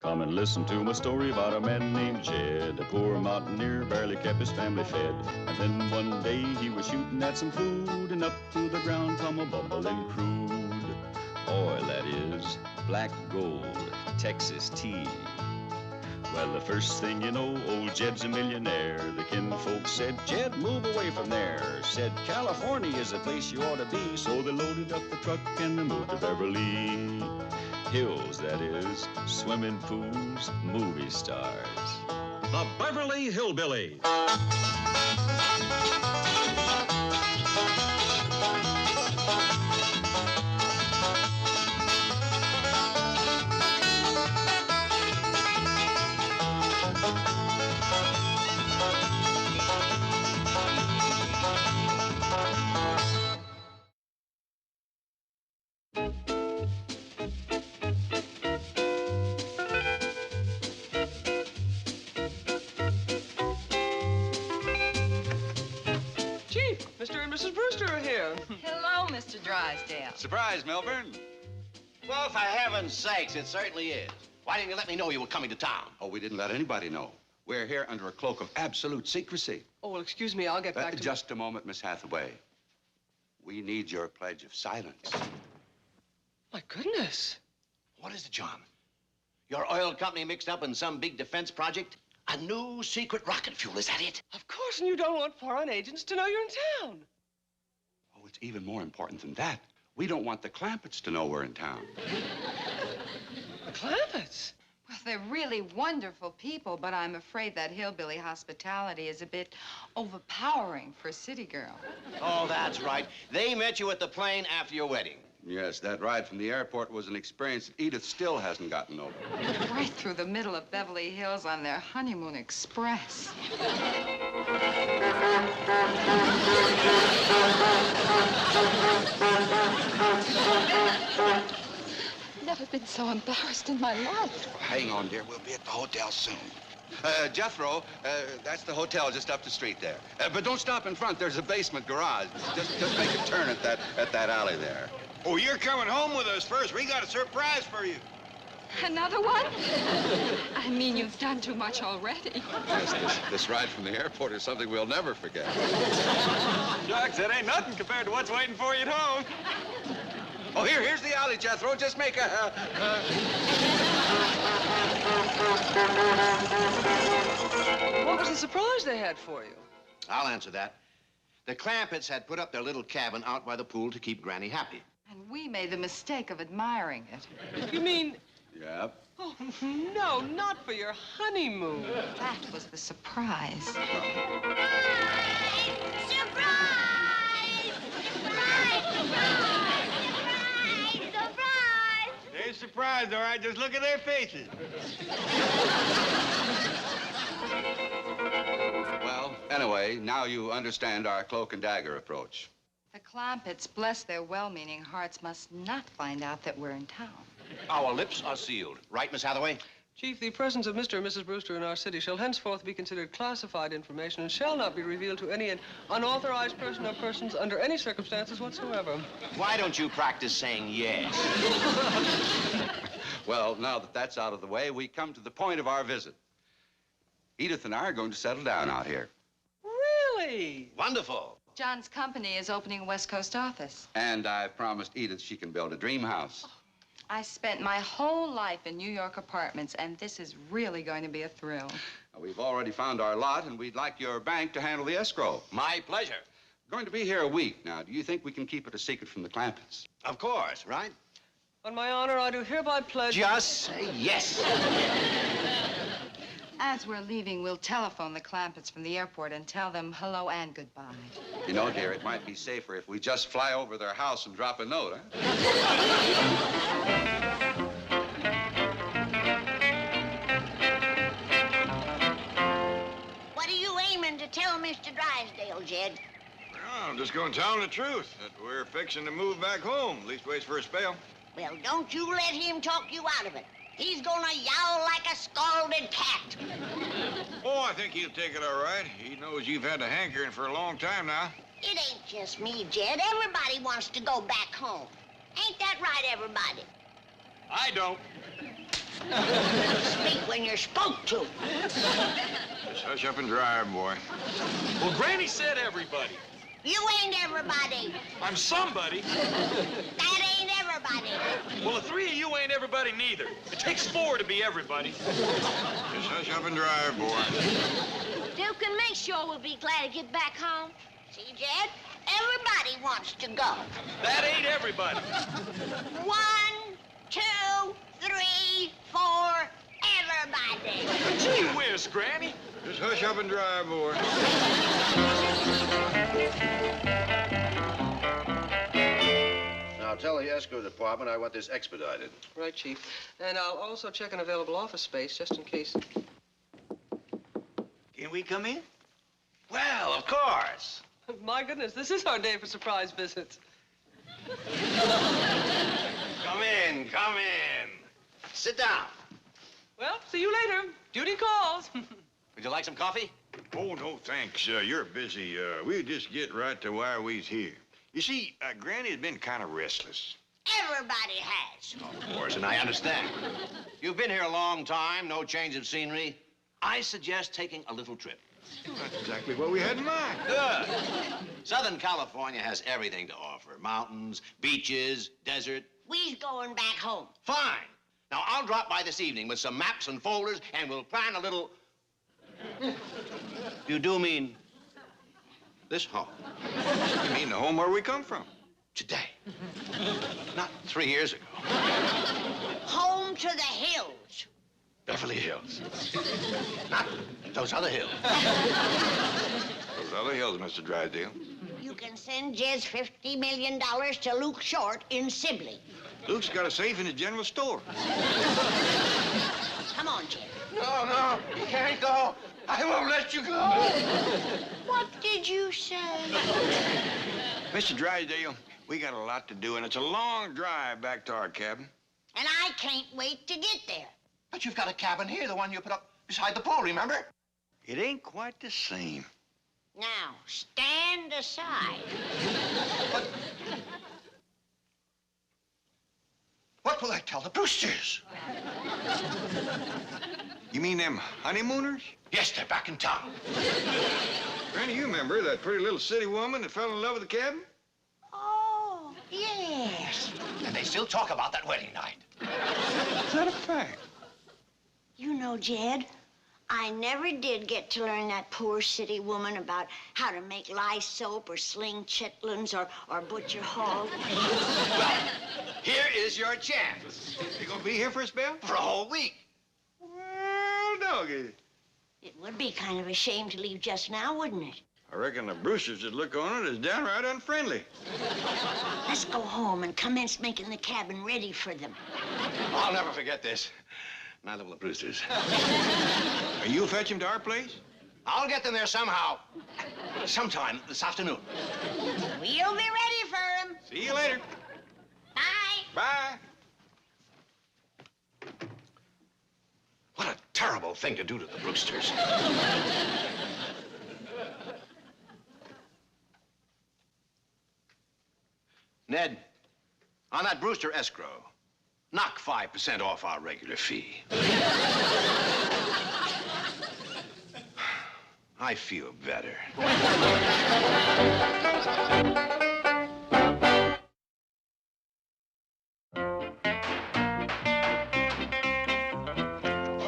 Come and listen to my story about a man named Jed. A poor mountaineer barely kept his family fed. And then one day he was shooting at some food, and up through the ground come a bubbling crude oil, that is, black gold, Texas tea. Well, the first thing you know, old Jed's a millionaire. The kinfolk said, Jed, move away from there. Said, California is the place you ought to be. So they loaded up the truck and they moved to Beverly Hills, that is, swimming pools, movie stars. The Beverly Hillbillies. Mr. and Mrs. Brewster are here. Hello, Mr. Drysdale. Surprise, Milburn. Well, for heaven's sakes, it certainly is. Why didn't you let me know you were coming to town? Oh, we didn't let anybody know. We're here under a cloak of absolute secrecy. Oh, well, excuse me, I'll get back to... Just a moment, Miss Hathaway. We need your pledge of silence. My goodness. What is it, John? Your oil company mixed up in some big defense project? A new secret rocket fuel, is that it? Of course, and you don't want foreign agents to know you're in town. Oh, it's even more important than that. We don't want the Clampetts to know we're in town. The Clampetts? Well, they're really wonderful people, but I'm afraid that hillbilly hospitality is a bit overpowering for a city girl. Oh, that's right. They met you at the plane after your wedding. Yes, that ride from the airport was an experience that Edith still hasn't gotten over. Right through the middle of Beverly Hills on their honeymoon express. Never been so embarrassed in my life. Hang on, dear. We'll be at the hotel soon. Jethro, that's the hotel just up the street there. But don't stop in front. There's a basement garage. Just make a turn at that alley there. Oh, you're coming home with us first. We got a surprise for you. Another one? I mean, you've done too much already. Yes, this ride from the airport is something we'll never forget. Shucks, that ain't nothing compared to what's waiting for you at home. Oh, here's the alley, Jethro. Just make a... What was the surprise they had for you? I'll answer that. The Clampetts had put up their little cabin out by the pool to keep Granny happy. And we made the mistake of admiring it. You mean... Yep. Oh, no, not for your honeymoon. That was the surprise. Surprise! Surprise! Surprise! They're surprised, all right. Just look at their faces. Well, anyway, now you understand our cloak and dagger approach. The Clampetts, bless their well-meaning hearts, must not find out that we're in town. Our lips are sealed. Right, Miss Hathaway? Chief, the presence of Mr. and Mrs. Brewster in our city shall henceforth be considered classified information and shall not be revealed to any unauthorized person or persons under any circumstances whatsoever. Why don't you practice saying yes? Well, now that that's out of the way, we come to the point of our visit. Edith and I are going to settle down out here. Really? Wonderful. John's company is opening a West Coast office. And I promised Edith she can build a dream house. I spent my whole life in New York apartments, and this is really going to be a thrill. We've already found our lot, and we'd like your bank to handle the escrow. My pleasure. Going to be here a week now. Do you think we can keep it a secret from the Clampetts? Of course, right? On my honor, I do hereby pledge... Just say yes. As we're leaving, we'll telephone the Clampetts from the airport and tell them hello and goodbye. You know, dear, it might be safer if we just fly over their house and drop a note, huh? What are you aiming to tell Mr. Drysdale, Jed? Well, I'm just going to tell him the truth, that we're fixing to move back home, at least ways for a spell. Well, don't you let him talk you out of it. He's gonna yowl like a scalded cat. Oh, I think he'll take it all right. He knows you've had a hankering for a long time now. It ain't just me, Jed. Everybody wants to go back home. Ain't that right, everybody? I don't. when you're spoke to. Just hush up and drive, boy. Well, Granny said everybody. You ain't everybody. I'm somebody. That ain't everybody. Well, the three of you ain't everybody neither. It takes four to be everybody. Just hush up and drive, boy. Duke and me sure will be glad to get back home. See, Jed? Everybody wants to go. That ain't everybody. 1, 2, 3, 4, everybody. Gee whiz, Granny. Just hush up and drive, boy. Now, tell the escrow department I want this expedited. Right, Chief. And I'll also check an available office space just in case. Can we come in? Well, of course. My goodness, this is our day for surprise visits. Come in, come in. Sit down. Well, see you later. Duty calls. Would you like some coffee? Oh, no, thanks. You're busy. We'll just get right to why we's here. You see, Granny's been kind of restless. Everybody has. Of course, and I understand. You've been here a long time, no change of scenery. I suggest taking a little trip. That's exactly what we had in mind. Good. Southern California has everything to offer. Mountains, beaches, desert. We's going back home. Fine. Now, I'll drop by this evening with some maps and folders, and we'll plan a little... You do mean this home? You mean the home where we come from? Today. Not 3 years ago. Home to the hills. Beverly Hills. Not those other hills. Those other hills, Mr. Drysdale. You can send Jed's $50 million to Luke Short in Sibley. Luke's got a safe in his general store. Come on, Jed. No, you can't go. I won't let you go. What did you say? Mr. Drysdale, we got a lot to do, and it's a long drive back to our cabin. And I can't wait to get there. But you've got a cabin here, the one you put up beside the pool, remember? It ain't quite the same. Now, stand aside. What will I tell the Brewsters? You mean them honeymooners? Yes, they're back in town. Granny, you remember that pretty little city woman that fell in love with the cabin? Oh, yes. And they still talk about that wedding night. Is that a fact? You know, Jed, I never did get to learn that poor city woman about how to make lye soap or sling chitlins or butcher hog. Well, here is your chance. You gonna be here for a spell? For a whole week. Well, doggy. It would be kind of a shame to leave just now, wouldn't it? I reckon the Brewsters would look on it as downright unfriendly. Let's go home and commence making the cabin ready for them. I'll never forget this. Neither will the Brewsters. Are you fetch him to our place? I'll get them there somehow. Sometime this afternoon. We'll be ready for them. See you later. Bye. Bye. What a terrible thing to do to the Brewsters. Ned, on that Brewster escrow, knock 5% off our regular fee. I feel better. All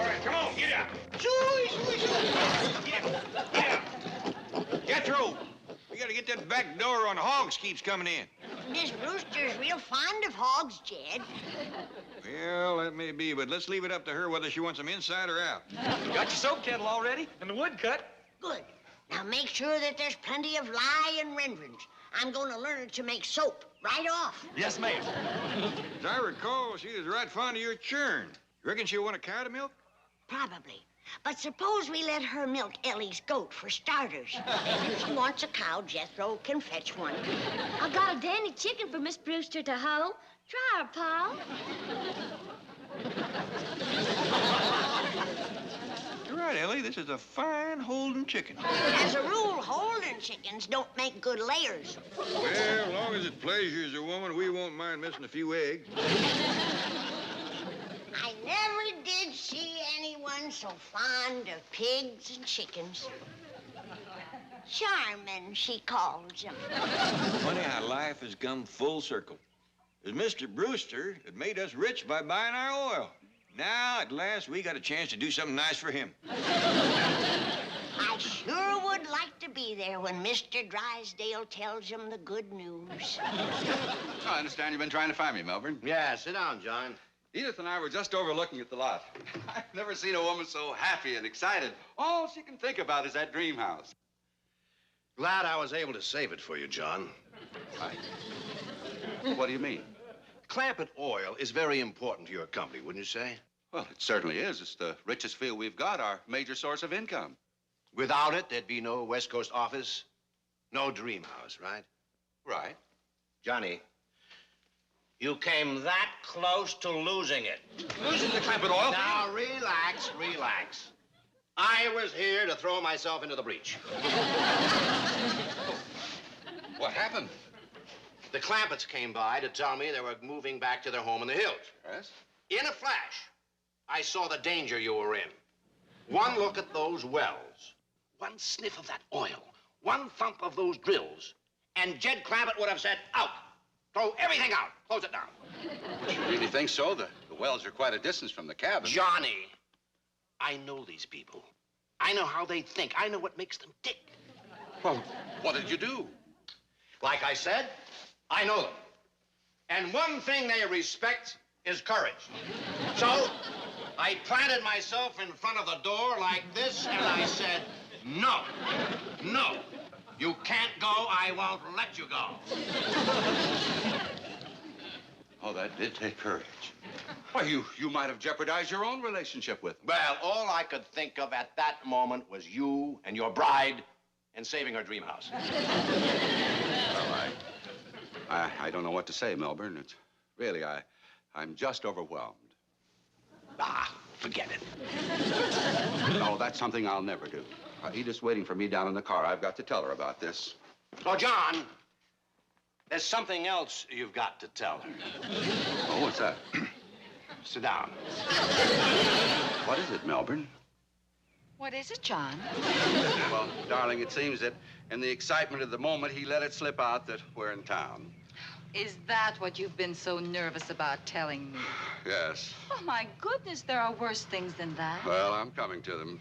right, come on, get out. Jethro, we gotta get that back door on the hogs keeps coming in. Miss Brewster's real fond of hogs, Jed. Well, that may be, but let's leave it up to her whether she wants them inside or out. You got your soap kettle already and the wood cut. Good. Now make sure that there's plenty of lye and renderings. I'm going to learn her to make soap right off. Yes, ma'am. As I recall, she was right fond of your churn. You reckon she'll want a cow to milk? Probably. But suppose we let her milk Ellie's goat for starters. If she wants a cow, Jethro can fetch one. I got a dandy chicken for Miss Brewster to hoe. Try her, Paul. You're right, Ellie. This is a fine Holden chicken. As a rule, Holden chickens don't make good layers. Well, as long as it pleasures a woman, we won't mind missing a few eggs. I never did see anyone one so fond of pigs and chickens. Charmin', she calls them. Funny how life has come full circle. As Mr. Brewster had made us rich by buying our oil. Now, at last, we got a chance to do something nice for him. I sure would like to be there when Mr. Drysdale tells him the good news. I understand you've been trying to find me, Melbourne. Yeah, sit down, John. Edith and I were just overlooking at the lot. I've never seen a woman so happy and excited. All she can think about is that dream house. Glad I was able to save it for you, John. What do you mean? Clampett oil is very important to your company, wouldn't you say? Well, it certainly is. It's the richest field we've got, our major source of income. Without it, there'd be no West Coast office, no dream house, right? Right. Johnny, you came that close to losing it. Losing the Clampett oil? Now, relax, relax. I was here to throw myself into the breach. What happened? The Clampetts came by to tell me they were moving back to their home in the hills. Yes? In a flash, I saw the danger you were in. One look at those wells, one sniff of that oil, one thump of those drills, and Jed Clampett would have said, out. Throw everything out. Close it down. You really think so? The wells are quite a distance from the cabin. Johnny, I know these people. I know how they think. I know what makes them tick. Well, what did you do? Like I said, I know them. And one thing they respect is courage. So, I planted myself in front of the door like this, and I said, no, no. You can't go, I won't let you go. Oh, that did take courage. Why, you might have jeopardized your own relationship with him. Well, all I could think of at that moment was you and your bride and saving her dream house. Well, I don't know what to say, Melbourne. It's really, I'm just overwhelmed. Ah, forget it. No, that's something I'll never do. Edith's waiting for me down in the car. I've got to tell her about this. Oh, John, there's something else you've got to tell her. Oh, what's that? Sit down. What is it, Melbourne? What is it, John? Well, darling, it seems that in the excitement of the moment, he let it slip out that we're in town. Is that what you've been so nervous about telling me? Yes. Oh, my goodness, there are worse things than that. Well, I'm coming to them.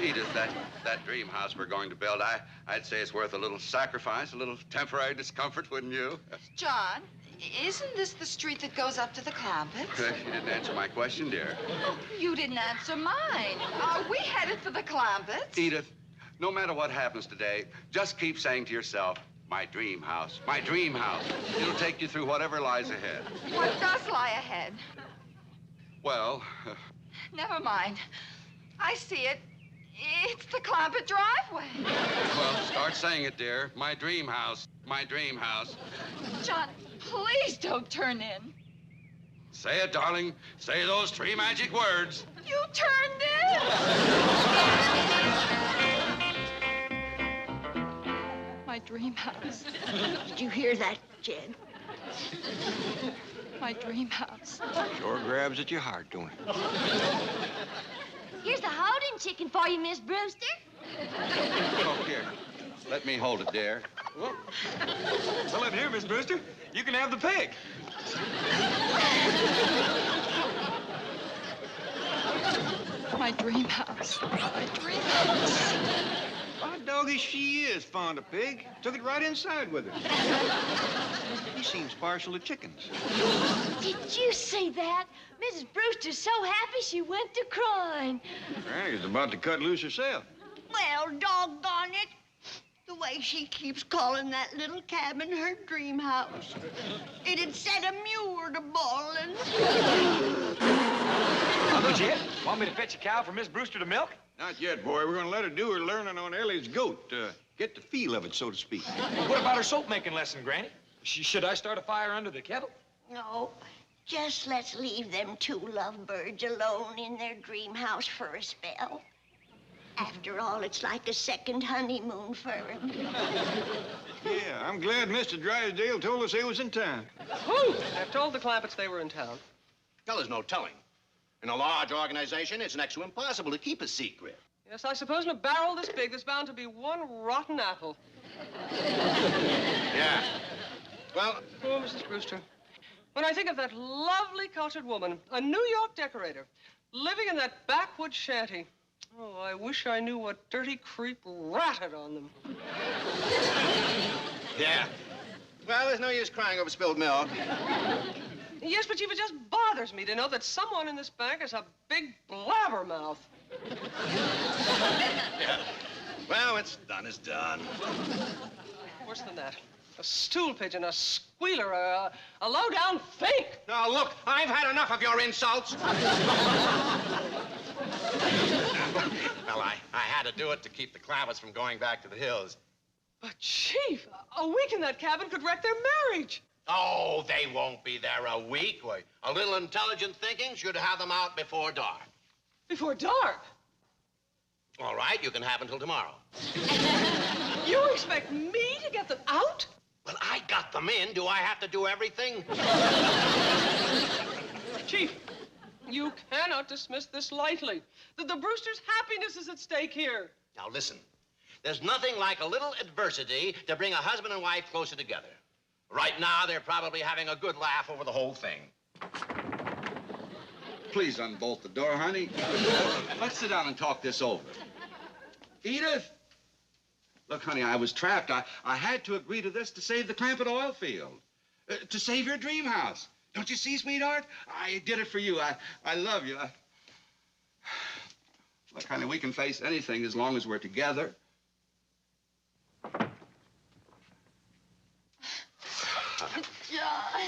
Edith, that dream house we're going to build, I'd say it's worth a little sacrifice, a little temporary discomfort, wouldn't you? John, isn't this the street that goes up to the Clampetts? You didn't answer my question, dear. Oh, you didn't answer mine. Are we headed for the Clampetts? Edith, no matter what happens today, just keep saying to yourself, my dream house, my dream house. It'll take you through whatever lies ahead. What does lie ahead? Well... Never mind. I see it. It's the Clampett driveway. Well, start saying it, dear. My dream house, my dream house. John, please don't turn in. Say it, darling. Say those 3 magic words. You turned in! My dream house. Did you hear that, Jed? My dream house. Sure grabs at your heart, don't it? Here's a holding chicken for you, Miss Brewster. Oh, here. Let me hold it, dear. Well, look here, Miss Brewster. You can have the pig. My dream house. My dream house. By doggy, she is fond of pig. Took it right inside with her. He seems partial to chickens. Did you see that? Mrs. Brewster's so happy she went to crying. Granny's about to cut loose herself. Well, doggone it. The way she keeps calling that little cabin her dream house. It'd set a mule to boiling. Uncle Jed, want me to fetch a cow for Miss Brewster to milk? Not yet, boy. We're gonna let her do her learning on Ellie's goat. Get the feel of it, so to speak. What about her soap-making lesson, Granny? Should I start a fire under the kettle? No, just let's leave them 2 lovebirds alone in their dream house for a spell. After all, it's like a second honeymoon for them. Yeah, I'm glad Mr. Drysdale told us they was in town. Who? I've told the Clampetts they were in town. Well, there's no telling. In a large organization, it's next to impossible to keep a secret. Yes, I suppose in a barrel this big, there's bound to be one rotten apple. Yeah. Well... Oh, Mrs. Brewster. When I think of that lovely cultured woman, a New York decorator, living in that backwoods shanty, oh, I wish I knew what dirty creep ratted on them. Yeah. Well, there's no use crying over spilled milk. Yes, but Chief, it just bothers me to know that someone in this bank is a big blabbermouth. Yeah. Well, what's done is done. Worse than that. A stool pigeon, a squealer, a low-down fake. Now, look, I've had enough of your insults. Well, I had to do it to keep the Clampetts from going back to the hills. But, Chief, a week in that cabin could wreck their marriage. Oh, they won't be there a week. Why, a little intelligent thinking should have them out before dark. Before dark? All right, you can have until tomorrow. You expect me to get them out? Well, I got them in. Do I have to do everything? Chief, you cannot dismiss this lightly. The Brewsters' happiness is at stake here. Now, listen. There's nothing like a little adversity to bring a husband and wife closer together. Right now, they're probably having a good laugh over the whole thing. Please unbolt the door, honey. Let's sit down and talk this over. Edith! Look, honey, I was trapped. I had to agree to this to save the Clampett oil field. To save your dream house. Don't you see, sweetheart? I did it for you. I love you. Look, honey, we can face anything as long as we're together. John,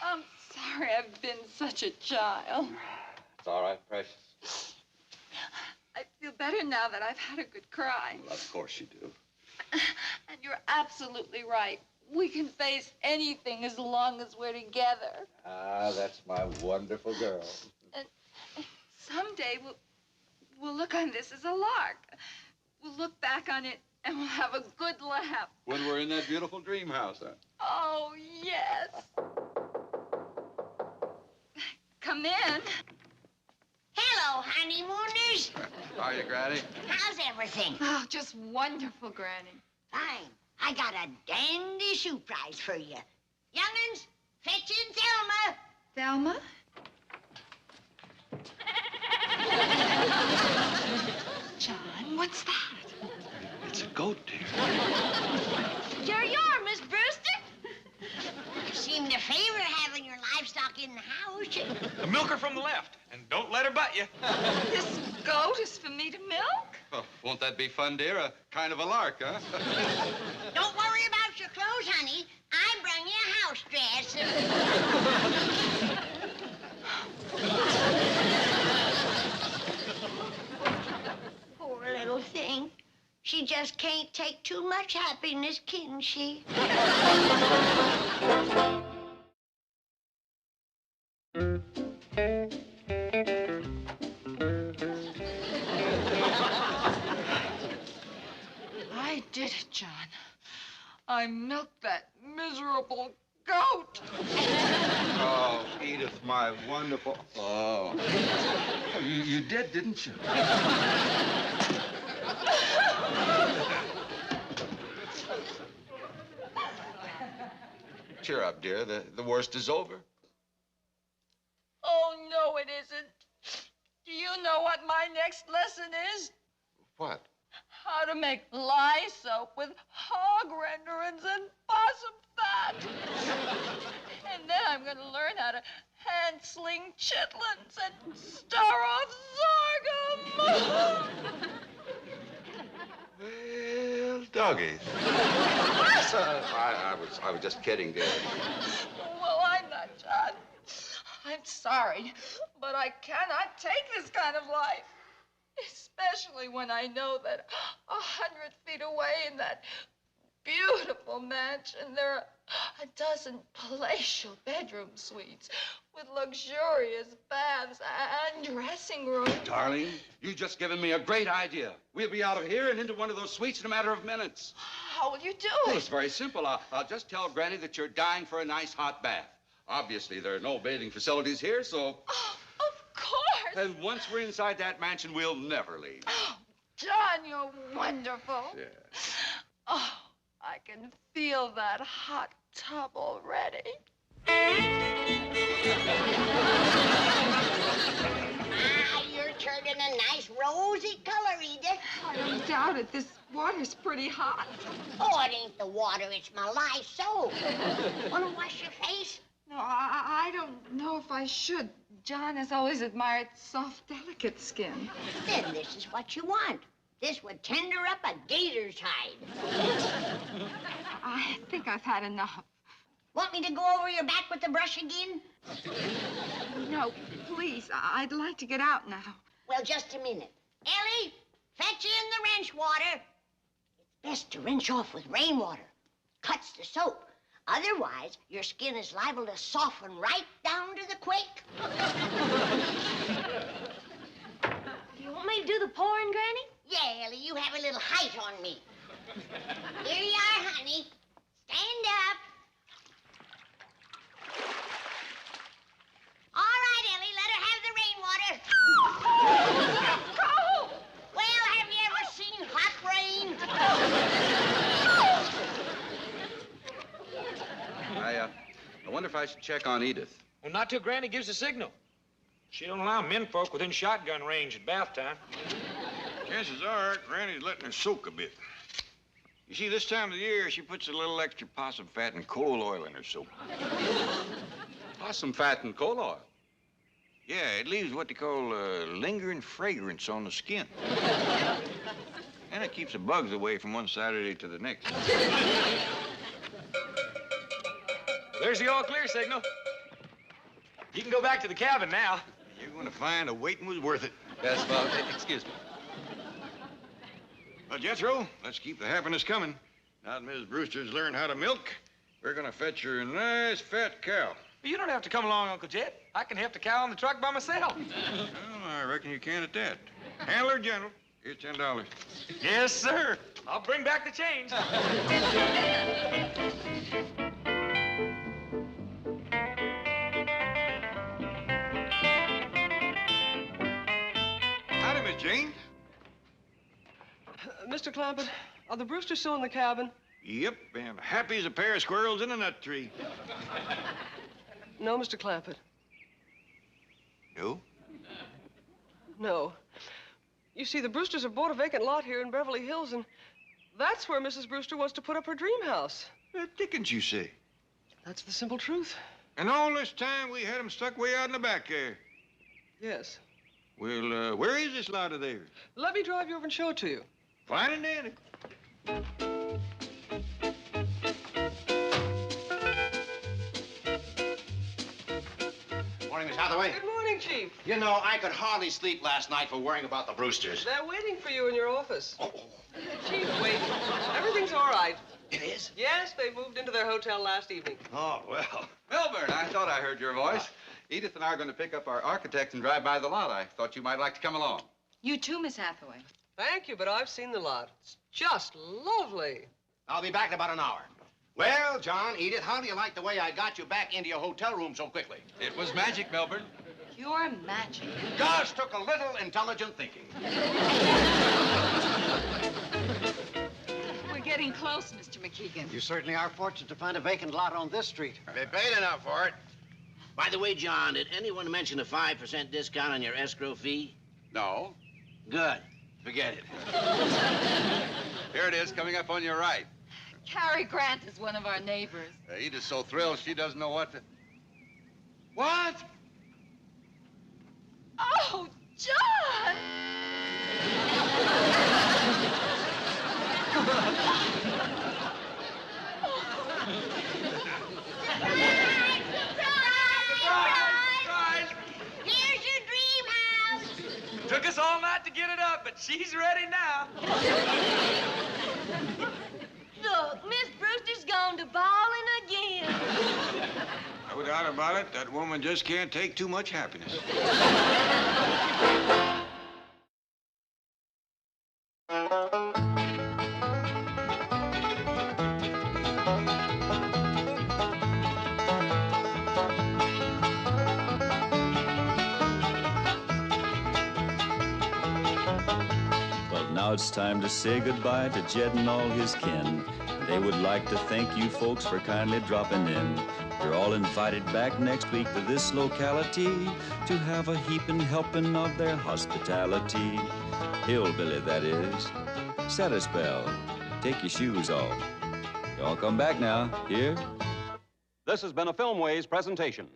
I'm sorry I've been such a child. It's all right, precious. I feel better now that I've had a good cry. Well, of course you do. And you're absolutely right. We can face anything as long as we're together. Ah, that's my wonderful girl. And someday we'll look on this as a lark. We'll look back on it and we'll have a good laugh. When we're in that beautiful dream house, huh? Oh, yes. Come in. Hello, honeymooners. How are you, Granny? How's everything? Oh, just wonderful, Granny. Fine. I got a dandy surprise for you. Young'uns, fetch in Thelma. Thelma? John, what's that? It's a goat, dear. There you are, Miss Brewster. You seem to favor having your livestock in the house. The milker from the left. And don't let her butt you. This goat is for me to milk? Oh, won't that be fun, dear? A kind of a lark, huh? Don't worry about your clothes, honey. I brung you a house dress. Poor little thing. She just can't take too much happiness, can she? I did it, John. I milked that miserable goat. Oh, Edith, my wonderful... Oh. You did, didn't you? Cheer up, dear. The worst is over. Oh, no, it isn't. Do you know what my next lesson is? What? How to make lye soap with hog renderings and possum fat. And then I'm going to learn how to hand sling chitlins and stir off sorghum. Well, doggies. I was just kidding, dear. Well, I'm not, John. I'm sorry, but I cannot take this kind of life. Especially when I know that 100 feet away in that beautiful mansion, there are a dozen palatial bedroom suites with luxurious baths and dressing rooms. Darling, you've just given me a great idea. We'll be out of here and into one of those suites in a matter of minutes. How will you do Well, it? it's very simple. I'll just tell Granny that you're dying for a nice hot bath. Obviously, there are no bathing facilities here, so... Oh, of course. And once we're inside that mansion, we'll never leave. Oh, John, you're wonderful. Yeah. Oh, I can feel that hot tub already. You're turning a nice rosy color, Edith. I don't doubt it. This water's pretty hot. Oh, it ain't the water, it's my lye soap. Want to wash your face? No, I don't know if I should. John has always admired soft, delicate skin. Then this is what you want. This would tender up a gator's hide. I think I've had enough. Want me to go over your back with the brush again? No, please. I'd like to get out now. Well, just a minute. Ellie, fetch in the rinse water. It's best to rinse off with rainwater. Cuts the soap. Otherwise, your skin is liable to soften right down to the quick. Do you want me to do the pouring, Granny? Yeah, Ellie, you have a little height on me. Here you are, honey. Stand up. All right, Ellie, let her have the rainwater. Go! Well, have you ever seen hot rain? I wonder if I should check on Edith. Well, not till Granny gives the signal. She don't allow menfolk within shotgun range at bath time. Chances are Granny's letting her soak a bit. You see, this time of the year, she puts a little extra possum fat and coal oil in her soap. Possum fat and coal oil. Yeah, it leaves what they call lingering fragrance on the skin. And it keeps the bugs away from one Saturday to the next. There's the all clear signal. You can go back to the cabin now. You're going to find the waiting was worth it. Yes, well, excuse me. Well, Jethro, let's keep the happiness coming. Now that Mrs. Brewster's learned how to milk, we're going to fetch her a nice fat cow. You don't have to come along, Uncle Jed. I can heft the cow on the truck by myself. Well, I reckon you can at that. Handle her gentle. Here's $10. Yes, sir. I'll bring back the change. Howdy, Miss Jane. Mr. Clampett, are the Brewsters still in the cabin? Yep, and happy as a pair of squirrels in a nut tree. No, Mr. Clampett. No? No. You see, the Brewsters have bought a vacant lot here in Beverly Hills, and that's where Mrs. Brewster wants to put up her dream house. What dickens you say? That's the simple truth. And all this time we had them stuck way out in the back there. Yes. Well, where is this lot of theirs? Let me drive you over and show it to you. Fine and dandy. Morning, Miss Hathaway. Good morning, Chief. You know, I could hardly sleep last night for worrying about the Brewsters. They're waiting for you in your office. Oh, Chief, wait. Everything's all right. it is? Yes, they moved into their hotel last evening. Oh, well. Milburn, I thought I heard your voice. Edith and I are going to pick up our architect and drive by the lot. I thought you might like to come along. You too, Miss Hathaway. Thank you, but I've seen the lot. It's just lovely. I'll be back in about an hour. Well, John, Edith, how do you like the way I got you back into your hotel room so quickly? It was magic, Milburn. Pure magic. Just took a little intelligent thinking. We're getting close, Mr. McKeegan. You certainly are fortunate to find a vacant lot on this street. They paid enough for it. By the way, John, did anyone mention a 5% discount on your escrow fee? No. Good. Forget it. Here it is, coming up on your right. Cary Grant is one of our neighbors. Edith's so thrilled she doesn't know what to... What? Oh, John! Here's your dream house. Took us all night to get it up, but she's ready now. Look, Miss Brewster's gone to bawling again. No doubt about it, that woman just can't take too much happiness. Now it's time to say goodbye to Jed and all his kin. They would like to thank you folks for kindly dropping in. You're all invited back next week to this locality to have a heaping helping of their hospitality. Hillbilly, that is. Set a spell. Take your shoes off. Y'all come back now. Here? This has been a Filmways presentation.